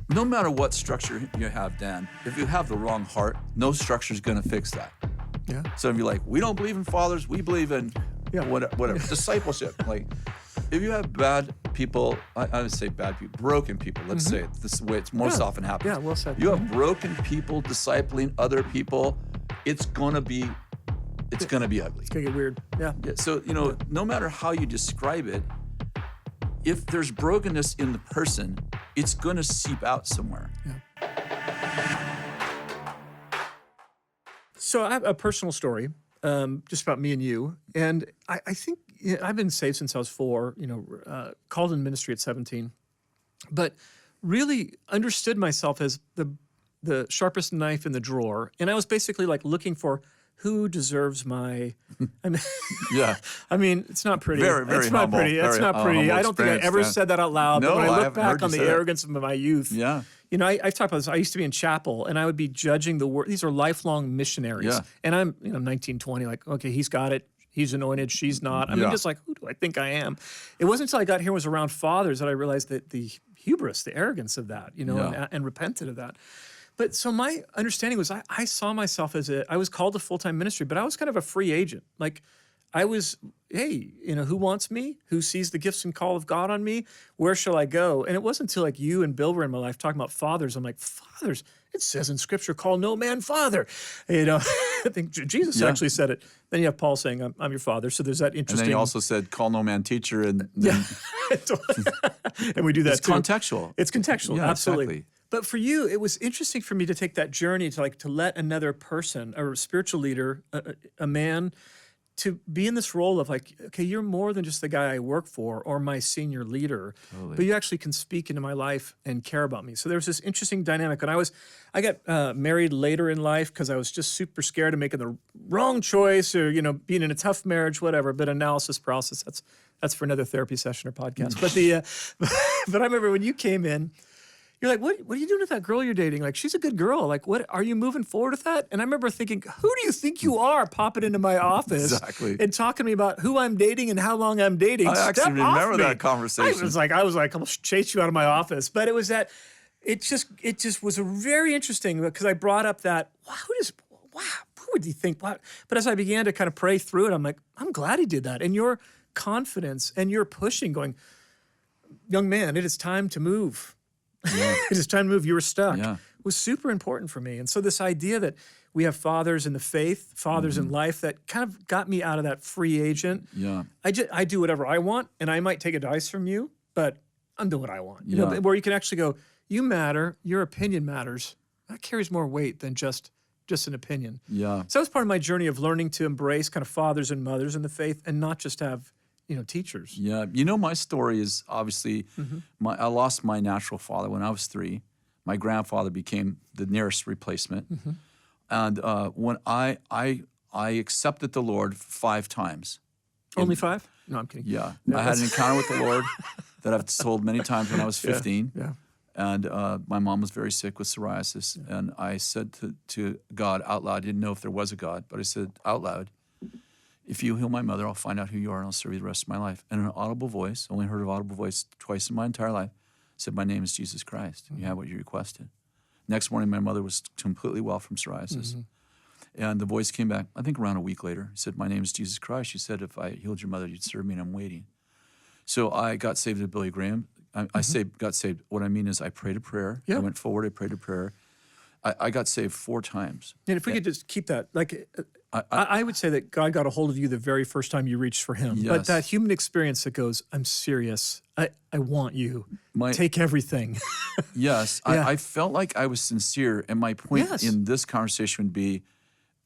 no matter what structure you have, Dan, if you have the wrong heart, no structure is going to fix that. Yeah. So if you're like, we don't believe in fathers, we believe in whatever. Discipleship. Like, if you have bad people, I would say bad people, broken people, let's say it. This is the way it's most often happens. Yeah, well said. You have broken people discipling other people, it's gonna be ugly. It's gonna get weird. Yeah. So, no matter how you describe it, if there's brokenness in the person, it's gonna seep out somewhere. Yeah. So I have a personal story, just about me and you. And I think I've been saved since I was 4, called in ministry at 17, but really understood myself as the sharpest knife in the drawer. And I was basically like looking for who deserves my, Yeah. I mean, it's not pretty. Very, very it's not humble. pretty. It's not pretty. I don't think I ever said that out loud. No, but when I I look haven't heard back you on the say that. arrogance of my youth, Yeah. I've talked about this. I used to be in chapel, and I would be judging the word. These are lifelong missionaries. Yeah. And I'm 19, 20, like, okay, he's got it. He's anointed. She's not. I mean, just like, who do I think I am? It wasn't until I got here and was around fathers that I realized that the hubris, the arrogance of that, and repented of that. But so my understanding was I saw myself as I was called to full-time ministry, but I was kind of a free agent. Like I was, hey, who wants me? Who sees the gifts and call of God on me? Where shall I go? And it wasn't until like you and Bill were in my life talking about fathers. I'm like, fathers, it says in Scripture, call no man father. I think Jesus actually said it. Then you have Paul saying, I'm your father. So there's that interesting. And then he also said, call no man teacher. And and we do that it's too. Contextual. It's contextual, Yeah, absolutely. exactly. But for you, it was interesting for me to take that journey to let another person, a spiritual leader, a man, to be in this role of like, okay, you're more than just the guy I work for or my senior leader, but you actually can speak into my life and care about me. So there was this interesting dynamic. And I got married later in life because I was just super scared of making the wrong choice or, being in a tough marriage, whatever, but analysis process, that's for another therapy session or podcast. But I remember when you came in, you're like, what are you doing with that girl you're dating? Like, she's a good girl. Like, what are you moving forward with that? And I remember thinking, who do you think you are popping into my office and talking to me about who I'm dating and how long I'm dating? I actually remember that conversation. I was like, I'll chase you out of my office. But it was that, it just was a very interesting because I brought up that, who would you think? Wow. But as I began to kind of pray through it, I'm like, I'm glad he did that. And your confidence and your pushing going, young man, it is time to move. Yeah. It is time to move. You were stuck. Yeah. Was super important for me. And so this idea that we have fathers in the faith, fathers in life, that kind of got me out of that free agent. Yeah. I do whatever I want, and I might take advice from you, but I'm doing what I want. Yeah. Where you can actually go, you matter, your opinion matters. That carries more weight than just an opinion. Yeah. So that was part of my journey of learning to embrace kind of fathers and mothers in the faith and not just have teachers. Yeah. my story is obviously, I lost my natural father when I was 3. My grandfather became the nearest replacement. And when I accepted the Lord 5 times. Only 5? No, I'm kidding. Yeah. I had an encounter with the Lord that I've told many times when I was 15. Yeah. And my mom was very sick with psoriasis. Yeah. And I said to God out loud, I didn't know if there was a God, but I said out loud, if you heal my mother, I'll find out who you are and I'll serve you the rest of my life. And an audible voice, only heard an audible voice twice in my entire life, said, my name is Jesus Christ. And you have what you requested. Next morning, my mother was completely well from psoriasis. And the voice came back, I think around a week later. He said, my name is Jesus Christ. She said, if I healed your mother, you'd serve me and I'm waiting. So I got saved at Billy Graham. I got saved. What I mean is I prayed a prayer. Yeah. I went forward, I prayed a prayer. I got saved 4 times. And if we could just keep that, like, I would say that God got a hold of you the very first time you reached for him. Yes. But that human experience that goes, I'm serious. I want you. Take everything. Yes. Yeah. I felt like I was sincere. And my point in this conversation would be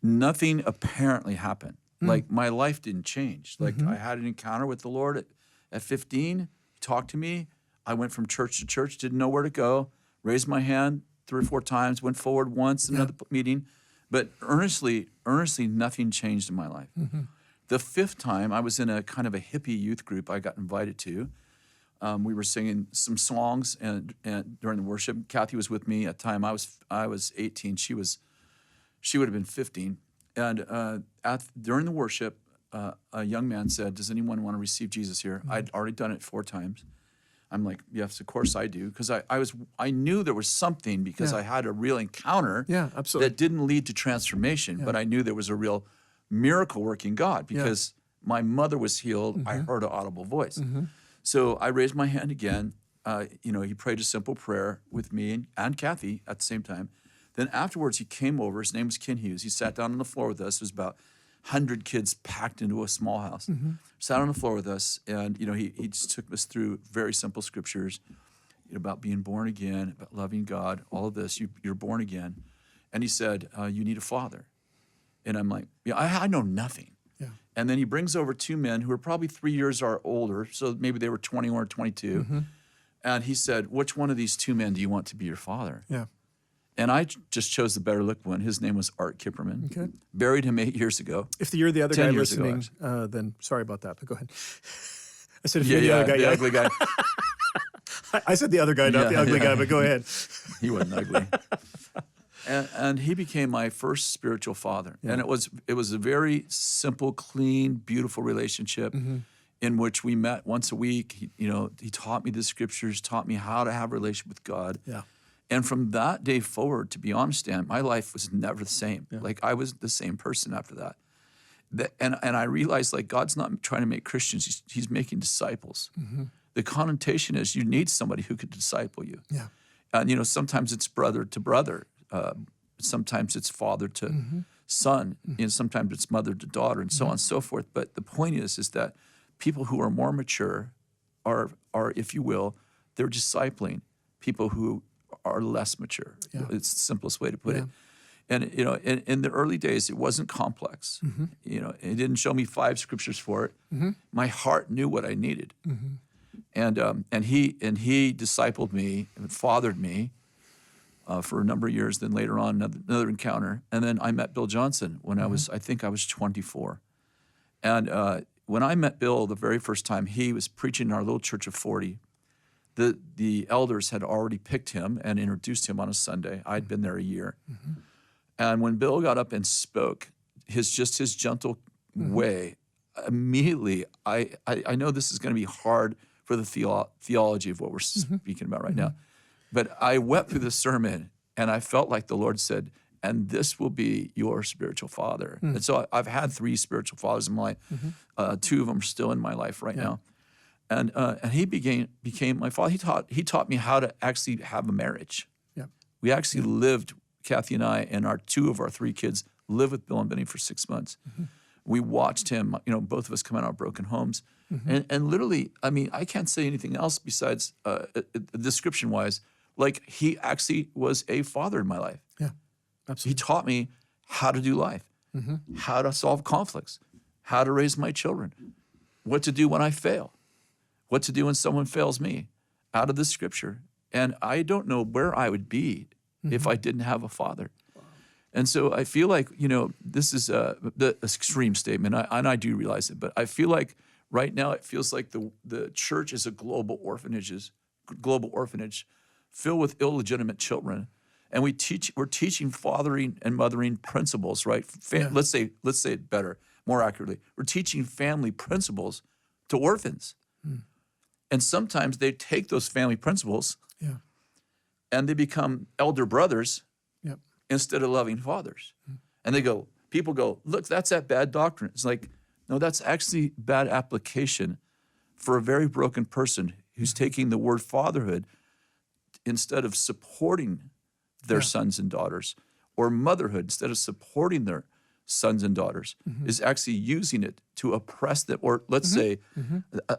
nothing apparently happened. Like my life didn't change. Like I had an encounter with the Lord at 15. He talked to me. I went from church to church, didn't know where to go, raised my hand 3 or 4 times, went forward once in another meeting. But earnestly, nothing changed in my life. The 5th time, I was in a kind of a hippie youth group I got invited to. We were singing some songs and during the worship. Kathy was with me at the time. I was 18. She would have been 15. And during the worship, a young man said, does anyone want to receive Jesus here? I'd already done it 4 times. I'm like, yes, of course I do, because I knew there was something, because I had a real encounter absolutely. that didn't lead to transformation, but I knew there was a real miracle working God, because my mother was healed. I heard an audible voice. So I raised my hand again. He prayed a simple prayer with me and Kathy at the same time. Then afterwards, he came over. His name was Ken Hughes. He sat down on the floor with us. It was about 100 kids packed into a small house. Sat on the floor with us, and he just took us through very simple scriptures about being born again, about loving God, all of this. You're born again. And he said, you need a father. And I'm like, I know nothing. Yeah. And then he brings over two men who are probably 3 years older, so maybe they were 21 or 22. And he said, which one of these two men do you want to be your father? Yeah. And I just chose the better looked one. His name was Art Kipperman. Okay. Buried him 8 years ago. If you're the other guy listening, then sorry about that, but go ahead. I said if you're the other guy. The ugly guy. I said the other guy, not the ugly guy, but go ahead. He wasn't ugly. And he became my first spiritual father. Yeah. And it was a very simple, clean, beautiful relationship in which we met once a week. He taught me the scriptures, taught me how to have a relationship with God. Yeah. And from that day forward, to be honest, Dan, my life was never the same. Yeah. Like, I was the same person after that. And I realized, like, God's not trying to make Christians, he's making disciples. The connotation is you need somebody who could disciple you. Yeah. And, sometimes it's brother to brother. Sometimes it's father to son. Sometimes it's mother to daughter, and so on and so forth. But the point is that people who are more mature are, if you will, they're discipling people who are less mature. Yeah. It's the simplest way to put it. And, in the early days, it wasn't complex. It didn't show me 5 scriptures for it. My heart knew what I needed. And he discipled me and fathered me for a number of years. Then later on, another encounter. And then I met Bill Johnson when I think I was 24. And when I met Bill the very first time, he was preaching in our little church of 40. The elders had already picked him and introduced him on a Sunday. I'd been there a year. And when Bill got up and spoke, his gentle way, immediately, I know this is going to be hard for the theology of what we're speaking about right now, but I wept through the sermon, and I felt like the Lord said, and this will be your spiritual father. And so I've had 3 spiritual fathers in my life. 2 of them are still in my life right now. And he became my father. He taught me how to actually have a marriage. Yeah. We actually lived, Kathy and I, and 2 of our 3 kids lived with Bill and Benny for 6 months. We watched him, both of us come out of broken homes. And literally, I can't say anything else besides description-wise, like, he actually was a father in my life. Yeah, absolutely. He taught me how to do life, how to solve conflicts, how to raise my children, what to do when I fail, what to do when someone fails me, out of the scripture. And I don't know where I would be if I didn't have a father. Wow. And so I feel like, this is the extreme statement, and I do realize it, but I feel like right now it feels like the church is a global orphanage filled with illegitimate children. And we're teaching fathering and mothering principles, right? Let's say it better, more accurately. We're teaching family principles to orphans. And sometimes they take those family principles and they become elder brothers instead of loving fathers. And people go, look, that's that bad doctrine. It's like, no, that's actually bad application for a very broken person who's taking the word fatherhood instead of supporting their sons and daughters, or motherhood instead of supporting their sons and daughters, is actually using it to oppress them, or let's say,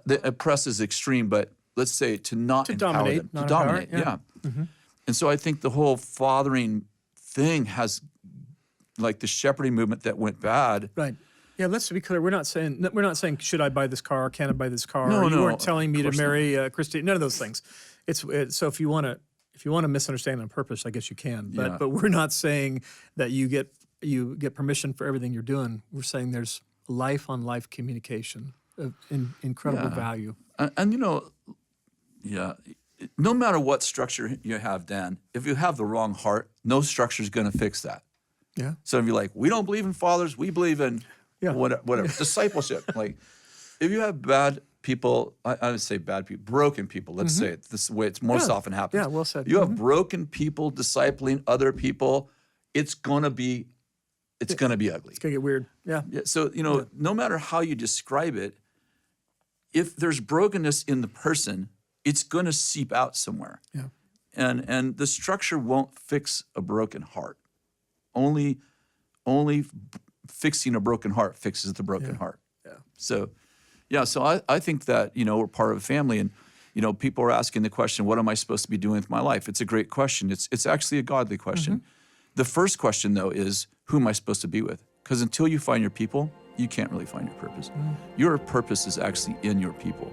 the oppress is extreme, but let's say to not empower them, to dominate. And so I think the whole fathering thing has, like, the shepherding movement that went bad. Right. Yeah, let's be clear. We're not saying should I buy this car? Can I buy this car? No, you weren't telling me to marry Christine. None of those things. So if you want to misunderstand on purpose, I guess you can. But we're not saying that you get permission for everything you're doing. We're saying there's life on life communication of incredible value. And no matter what structure you have, Dan, if you have the wrong heart, no structure is going to fix that. Yeah. So if you're like, we don't believe in fathers, we believe in whatever discipleship. Like, if you have bad people, I would say bad people, broken people, let's say it. This is the way it's most often happens. Yeah, well said. You have broken people discipling other people, it's gonna be ugly. It's going to get weird. Yeah. So, no matter how you describe it, if there's brokenness in the person, it's gonna seep out somewhere. Yeah. And the structure won't fix a broken heart. Only fixing a broken heart fixes the broken heart. Yeah. So I think that, we're part of a family, and, people are asking the question, what am I supposed to be doing with my life? It's a great question. It's actually a godly question. The first question, though, is who am I supposed to be with? Because until you find your people, you can't really find your purpose. Your purpose is actually in your people.